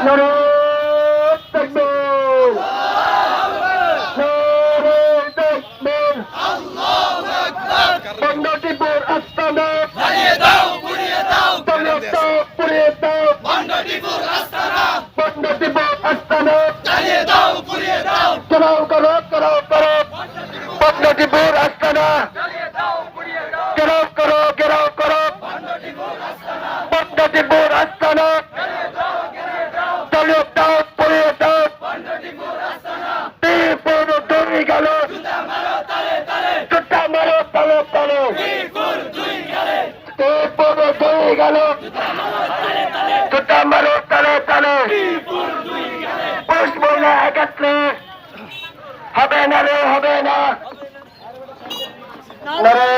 নারে তাকবীর, নারে তাকবীর। বন্ধটিপুর আস্তানা পুড়িয়ে দাও, পুড়িয়ে দাও, পুড়িয়ে দাও। বন্ধটিপুর আস্তানা জ্বালিয়ে দাও, পুড়িয়ে দাও। ঘেরাও করো, ঘেরাও করো। বন্ধটিপুর আস্তানা ঘেরাও করো, ঘেরাও করো। বন্ধটিপুর আস্তানা জ্বালিয়ে দাও, পুড়িয়ে দাও। বীরপুর দুই গেল, জুতা মারো তালে তালে। বীরপুর দুই গেল, জুতা মারো তালে তালে। পুরুষ মহিলা একত্রে হবে না রে, হবে না। নারে